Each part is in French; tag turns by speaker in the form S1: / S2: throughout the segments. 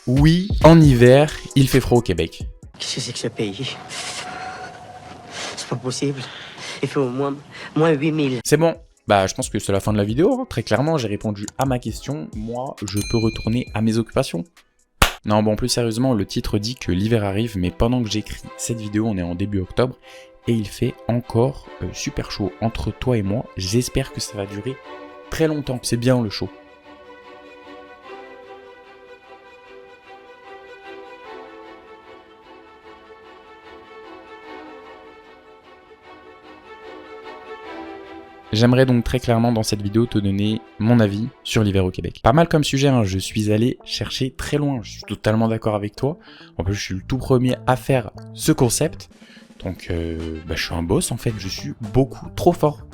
S1: Oui, en hiver, il fait froid au Québec.
S2: Qu'est-ce que c'est que ce pays? C'est pas possible. Il fait au moins 8000.
S1: C'est bon. Je pense que c'est la fin de la vidéo. Très clairement, j'ai répondu à ma question. Moi, je peux retourner à mes occupations. Non, bon, plus sérieusement, le titre dit que l'hiver arrive, mais pendant que j'écris cette vidéo, on est en début octobre, et il fait encore super chaud entre toi et moi. J'espère que ça va durer très longtemps. C'est bien le chaud. J'aimerais donc très clairement dans cette vidéo te donner mon avis sur l'hiver au Québec. Pas mal comme sujet, hein, je suis allé chercher très loin, je suis totalement d'accord avec toi. En plus, je suis le tout premier à faire ce concept. Donc, je suis un boss en fait, je suis beaucoup trop fort.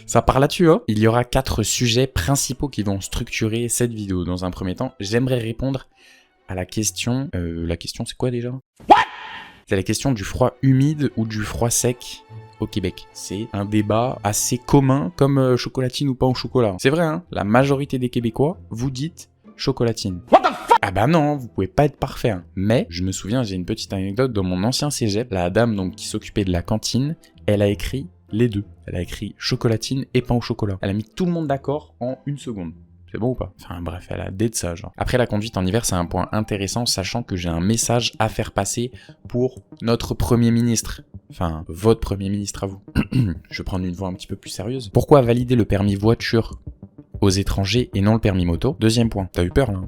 S1: Ça part là-dessus, hein. Il y aura 4 sujets principaux qui vont structurer cette vidéo. Dans un premier temps, j'aimerais répondre à la question... la question c'est quoi déjà? C'est la question du froid humide ou du froid sec au Québec. C'est un débat assez commun, comme chocolatine ou pas au chocolat. C'est vrai, hein, la majorité des Québécois, vous dites chocolatine. What the fuck? Ah bah non, vous pouvez pas être parfait. Hein. Mais, je me souviens, j'ai une petite anecdote dans mon ancien cégep. La dame donc qui s'occupait de la cantine, elle a écrit les deux. Elle a écrit chocolatine et pain au chocolat. Elle a mis tout le monde d'accord en 1 seconde. C'est bon ou pas? Enfin bref, elle a dès de ça genre. Après la conduite en hiver, c'est un point intéressant, sachant que j'ai un message à faire passer pour notre Premier ministre. Enfin, votre Premier ministre à vous. Je vais prendre une voix un petit peu plus sérieuse. Pourquoi valider le permis voiture aux étrangers et non le permis moto? Deuxième point. T'as eu peur là?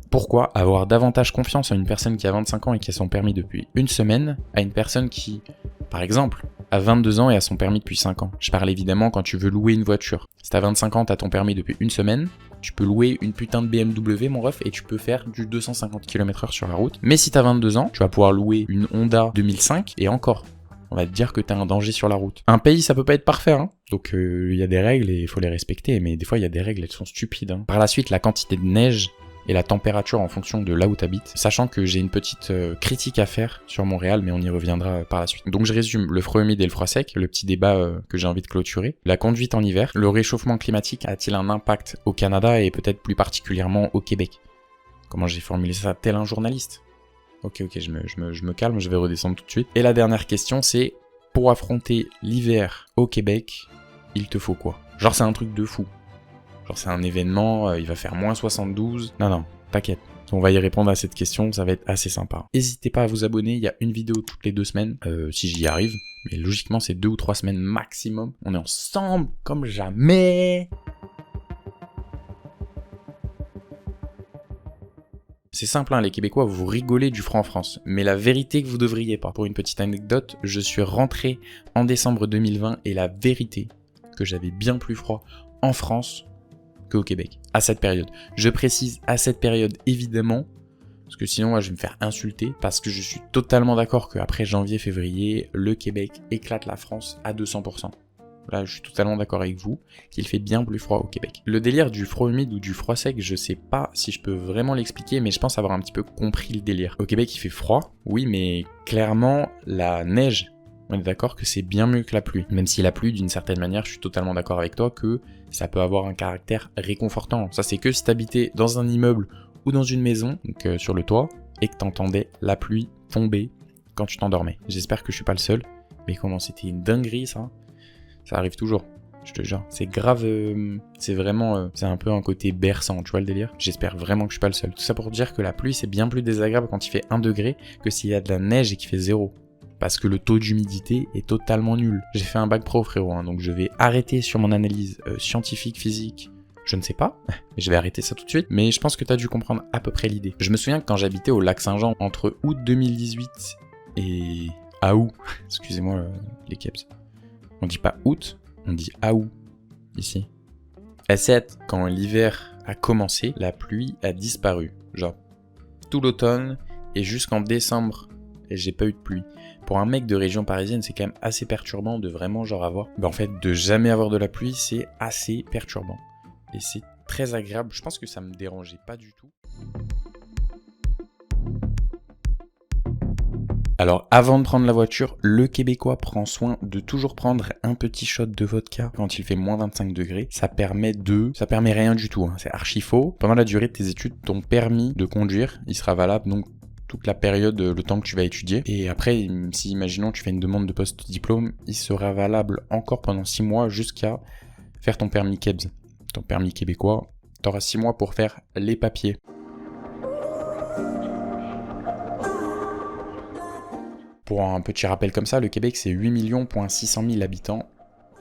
S1: Pourquoi avoir davantage confiance en une personne qui a 25 ans et qui a son permis depuis 1 semaine à une personne qui, par exemple, a 22 ans et a son permis depuis 5 ans? Je parle évidemment quand tu veux louer une voiture. Si t'as 25 ans, t'as ton permis depuis 1 semaine, tu peux louer une putain de BMW, mon ref, et tu peux faire du 250 km/h sur la route. Mais si t'as 22 ans, tu vas pouvoir louer une Honda 2005 et encore. On va te dire que t'as un danger sur la route. Un pays, ça peut pas être parfait, hein. Donc il y a des règles et il faut les respecter, mais des fois il y a des règles, elles sont stupides. Hein. Par la suite, la quantité de neige et la température en fonction de là où t'habites, sachant que j'ai une petite critique à faire sur Montréal, mais on y reviendra par la suite. Donc je résume, le froid humide et le froid sec, le petit débat que j'ai envie de clôturer, la conduite en hiver, le réchauffement climatique a-t-il un impact au Canada et peut-être plus particulièrement au Québec? Comment j'ai formulé ça tel un journaliste? Ok, je me calme, je vais redescendre tout de suite. Et la dernière question, c'est pour affronter l'hiver au Québec, il te faut quoi? Genre c'est un truc de fou. Genre c'est un événement, il va faire moins 72. Non, t'inquiète. On va y répondre à cette question, ça va être assez sympa. N'hésitez pas à vous abonner, il y a une vidéo toutes les 2 semaines, si j'y arrive. Mais logiquement c'est 2 ou 3 semaines maximum. On est ensemble comme jamais. C'est simple, hein, les Québécois, vous rigolez du froid en France. Mais la vérité que vous devriez pas. Pour une petite anecdote, je suis rentré en décembre 2020 et la vérité que j'avais bien plus froid en France qu'au Québec, à cette période. Je précise à cette période, évidemment, parce que sinon, moi, je vais me faire insulter, parce que je suis totalement d'accord qu'après janvier-février, le Québec éclate la France à 200%. Là, je suis totalement d'accord avec vous, qu'il fait bien plus froid au Québec. Le délire du froid humide ou du froid sec, je sais pas si je peux vraiment l'expliquer, mais je pense avoir un petit peu compris le délire. Au Québec, il fait froid, oui, mais clairement, la neige, on est d'accord que c'est bien mieux que la pluie. Même si la pluie, d'une certaine manière, je suis totalement d'accord avec toi que ça peut avoir un caractère réconfortant. Ça, c'est que si t'habitais dans un immeuble ou dans une maison, donc sur le toit, et que t'entendais la pluie tomber quand tu t'endormais. J'espère que je suis pas le seul, mais comment c'était une dinguerie ça. Ça arrive toujours, je te jure. C'est grave, c'est vraiment, c'est un peu un côté berçant, tu vois le délire? J'espère vraiment que je suis pas le seul. Tout ça pour dire que la pluie, c'est bien plus désagréable quand il fait 1 degré que s'il y a de la neige et qu'il fait 0. Parce que le taux d'humidité est totalement nul. J'ai fait un bac pro, frérot, hein, donc je vais arrêter sur mon analyse scientifique, physique. Je ne sais pas, mais je vais arrêter ça tout de suite. Mais je pense que tu as dû comprendre à peu près l'idée. Je me souviens que quand j'habitais au lac Saint-Jean, entre août 2018 et août, excusez-moi les keps, on dit pas août, on dit août, ici. S7, quand l'hiver a commencé, la pluie a disparu. Genre, tout l'automne et jusqu'en décembre, et j'ai pas eu de pluie. Pour un mec de région parisienne, c'est quand même assez perturbant de vraiment genre avoir... en fait, de jamais avoir de la pluie, c'est assez perturbant. Et c'est très agréable. Je pense que ça me dérangeait pas du tout. Alors avant de prendre la voiture, le Québécois prend soin de toujours prendre un petit shot de vodka quand il fait moins 25 degrés. Ça permet rien du tout, hein. C'est archi faux. Pendant la durée de tes études, ton permis de conduire, il sera valable donc toute la période, le temps que tu vas étudier. Et après, si imaginons tu fais une demande de post-diplôme, il sera valable encore pendant 6 mois jusqu'à faire ton permis KEBS. Ton permis québécois, tu auras 6 mois pour faire les papiers. Pour un petit rappel comme ça, le Québec c'est 8,6 millions habitants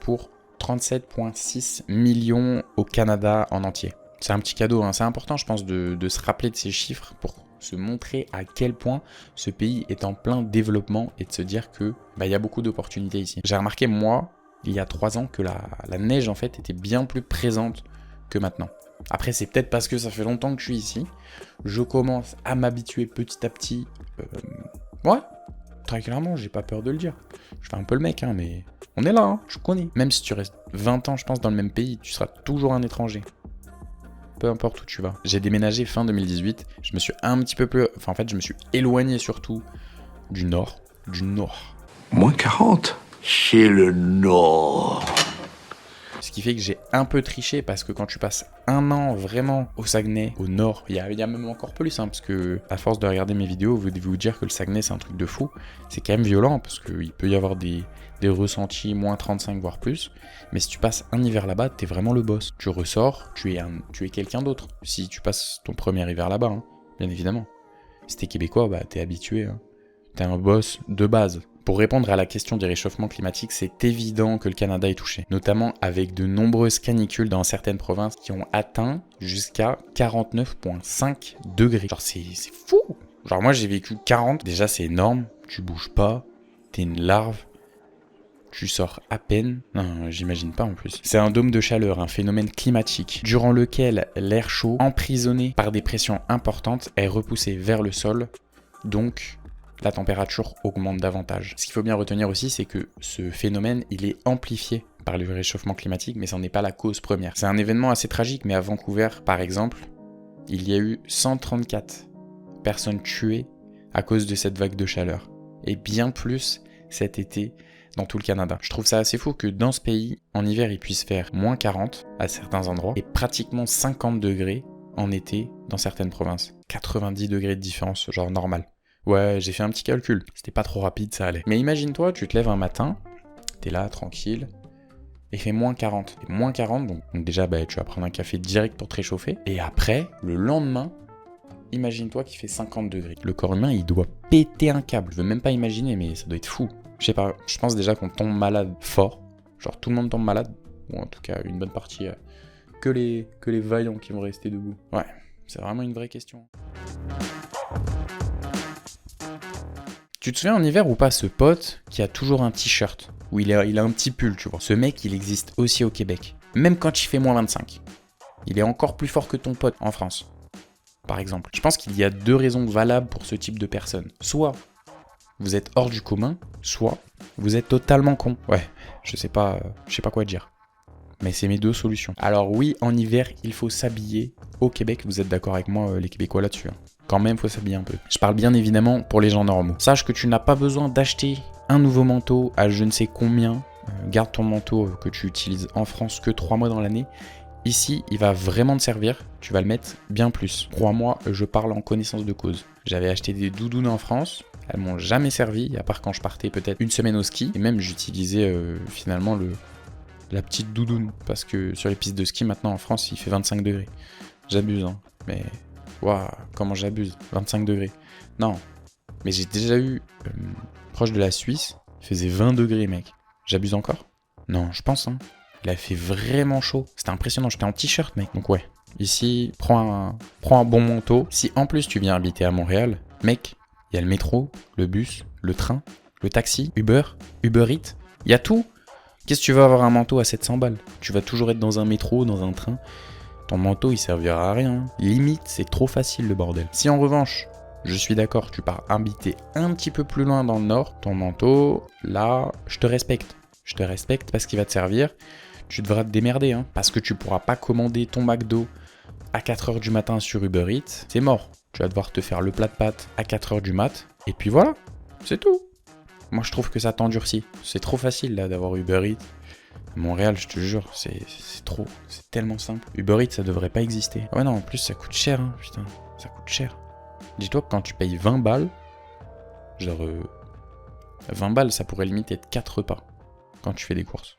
S1: pour 37,6 millions au Canada en entier. C'est un petit cadeau, hein. C'est important je pense de se rappeler de ces chiffres pour se montrer à quel point ce pays est en plein développement et de se dire que y a beaucoup d'opportunités ici. J'ai remarqué moi, il y a 3 ans, que la neige en fait était bien plus présente que maintenant. Après c'est peut-être parce que ça fait longtemps que je suis ici. Je commence à m'habituer petit à petit. Ouais, très clairement, j'ai pas peur de le dire. Je fais un peu le mec, hein, mais on est là, hein, je connais. Même si tu restes 20 ans, je pense, dans le même pays, tu seras toujours un étranger. Peu importe où tu vas. J'ai déménagé fin 2018. Je me suis un petit peu plus... Enfin, en fait, je me suis éloigné surtout du nord.
S3: Moins 40 chez le nord.
S1: Ce qui fait que j'ai un peu triché parce que quand tu passes un an vraiment au Saguenay, au nord, il y a même encore plus, hein, parce que à force de regarder mes vidéos, vous devez vous dire que le Saguenay c'est un truc de fou. C'est quand même violent parce qu'il peut y avoir des ressentis moins 35 voire plus. Mais si tu passes un hiver là-bas, t'es vraiment le boss. Tu ressors, tu es quelqu'un d'autre. Si tu passes ton premier hiver là-bas, hein, bien évidemment. Si t'es québécois, t'es habitué. Hein. T'es un boss de base. Pour répondre à la question du réchauffement climatique, c'est évident que le Canada est touché, notamment avec de nombreuses canicules dans certaines provinces qui ont atteint jusqu'à 49,5 degrés. Genre c'est fou. Genre moi j'ai vécu 40, déjà c'est énorme, tu bouges pas, t'es une larve, tu sors à peine, non j'imagine pas en plus. C'est un dôme de chaleur, un phénomène climatique, durant lequel l'air chaud, emprisonné par des pressions importantes, est repoussé vers le sol, donc la température augmente davantage. Ce qu'il faut bien retenir aussi, c'est que ce phénomène, il est amplifié par le réchauffement climatique, mais ça n'est pas la cause première. C'est un événement assez tragique, mais à Vancouver, par exemple, il y a eu 134 personnes tuées à cause de cette vague de chaleur. Et bien plus cet été dans tout le Canada. Je trouve ça assez fou que dans ce pays, en hiver, il puisse faire moins 40 à certains endroits, et pratiquement 50 degrés en été dans certaines provinces. 90 degrés de différence, genre normal. Ouais, j'ai fait un petit calcul. C'était pas trop rapide, ça allait. Mais imagine-toi, tu te lèves un matin, t'es là, tranquille, et il fait moins 40. Et moins 40, donc déjà, tu vas prendre un café direct pour te réchauffer. Et après, le lendemain, imagine-toi qu'il fait 50 degrés. Le corps humain, il doit péter un câble. Je veux même pas imaginer, mais ça doit être fou. Je sais pas, je pense déjà qu'on tombe malade fort. Genre tout le monde tombe malade. Ou en tout cas, une bonne partie. Que les vaillants qui vont rester debout. Ouais, c'est vraiment une vraie question. Tu te souviens en hiver ou pas ce pote qui a toujours un t-shirt, où il a un petit pull, tu vois. Ce mec, il existe aussi au Québec. Même quand il fait moins 25. Il est encore plus fort que ton pote en France, par exemple. Je pense qu'il y a 2 raisons valables pour ce type de personne. Soit vous êtes hors du commun, soit vous êtes totalement con. Ouais, je sais pas quoi dire. Mais c'est mes 2 solutions. Alors oui, en hiver, il faut s'habiller. Au Québec, vous êtes d'accord avec moi, les Québécois là-dessus, hein. Quand même, faut s'habiller un peu. Je parle bien évidemment pour les gens normaux. Sache que tu n'as pas besoin d'acheter un nouveau manteau à je ne sais combien. Garde ton manteau que tu utilises en France que 3 mois dans l'année. Ici, il va vraiment te servir. Tu vas le mettre bien plus. Crois-moi, je parle en connaissance de cause. J'avais acheté des doudounes en France. Elles m'ont jamais servi, à part quand je partais peut-être une semaine au ski. Et même, j'utilisais finalement la petite doudoune. Parce que sur les pistes de ski, maintenant en France, il fait 25 degrés. J'abuse, hein. Mais... waouh, comment j'abuse, 25 degrés. Non, mais j'ai déjà eu, proche de la Suisse, il faisait 20 degrés, mec. J'abuse encore? Non, je pense, hein. Il a fait vraiment chaud. C'était impressionnant, j'étais en t-shirt, mec. Donc ouais, ici, prends un bon manteau. Si en plus tu viens habiter à Montréal, mec, il y a le métro, le bus, le train, le taxi, Uber Eats, il y a tout. Qu'est-ce que tu veux avoir un manteau à 700 balles? Tu vas toujours être dans un métro, dans un train. Ton manteau, il servira à rien. Limite, c'est trop facile le bordel. Si en revanche, je suis d'accord, tu pars habiter un petit peu plus loin dans le nord, ton manteau, là, je te respecte. Je te respecte parce qu'il va te servir. Tu devras te démerder, hein, parce que tu pourras pas commander ton McDo à 4h du matin sur Uber Eats. C'est mort. Tu vas devoir te faire le plat de pâtes à 4h du mat. Et puis voilà. C'est tout. Moi, je trouve que ça t'endurcit. C'est trop facile, là, d'avoir Uber Eats. À Montréal, je te jure, c'est trop. C'est tellement simple. Uber Eats, ça devrait pas exister. Ouais, non, en plus, ça coûte cher, hein, putain. Ça coûte cher. Dis-toi que quand tu payes 20 balles, genre... 20 balles, ça pourrait limite être 4 repas quand tu fais des courses.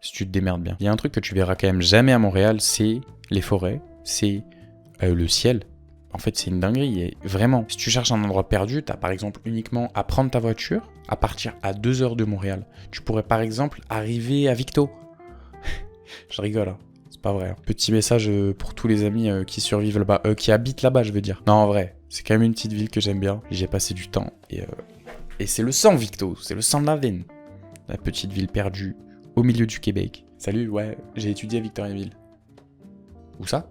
S1: Si tu te démerdes bien. Il y a un truc que tu verras quand même jamais à Montréal, c'est les forêts, c'est le ciel. En fait, c'est une dinguerie. Et vraiment, si tu cherches un endroit perdu, t'as par exemple uniquement à prendre ta voiture, à partir à 2 heures de Montréal. Tu pourrais par exemple arriver à Victo. Je rigole, hein. C'est pas vrai. Hein. Petit message pour tous les amis qui survivent là-bas, qui habitent là-bas, je veux dire. Non, en vrai, c'est quand même une petite ville que j'aime bien. J'ai passé du temps et c'est le sang, Victo. C'est le sang de la veine. La petite ville perdue au milieu du Québec. Salut, ouais, j'ai étudié à Victoriaville. Où ça?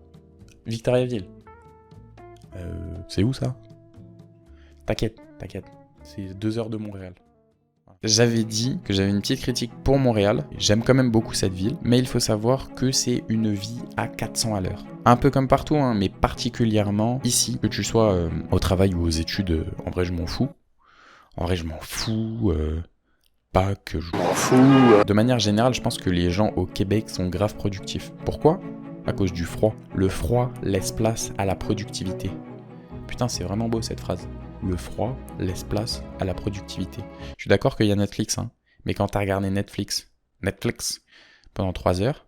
S1: Victoriaville. C'est où ça? T'inquiète. C'est 2 heures de Montréal. J'avais dit que j'avais une petite critique pour Montréal. J'aime quand même beaucoup cette ville, mais il faut savoir que c'est une vie à 400 à l'heure. Un peu comme partout, hein, mais particulièrement ici. Que tu sois au travail ou aux études, en vrai, je m'en fous. Pas que je m'en fous. De manière générale, je pense que les gens au Québec sont grave productifs. Pourquoi? À cause du froid. Le froid laisse place à la productivité. Putain, c'est vraiment beau cette phrase. Le froid laisse place à la productivité. Je suis d'accord qu'il y a Netflix, hein, mais quand t'as regardé Netflix pendant 3 heures,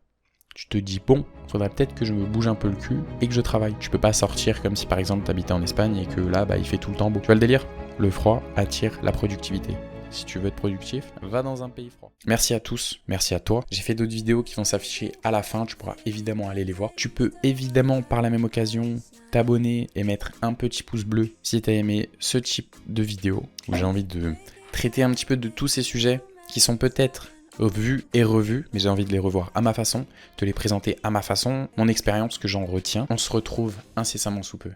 S1: tu te dis bon, faudrait peut-être que je me bouge un peu le cul et que je travaille. Tu peux pas sortir comme si par exemple t'habitais en Espagne et que là, il fait tout le temps beau. Tu vois le délire? Le froid attire la productivité. Si tu veux être productif, va dans un pays froid. Merci à tous, merci à toi. J'ai fait d'autres vidéos qui vont s'afficher à la fin, tu pourras évidemment aller les voir. Tu peux évidemment par la même occasion t'abonner et mettre un petit pouce bleu si tu as aimé ce type de vidéo où j'ai envie de traiter un petit peu de tous ces sujets qui sont peut-être vus et revus, mais j'ai envie de les revoir à ma façon, te les présenter à ma façon, mon expérience que j'en retiens. On se retrouve incessamment sous peu.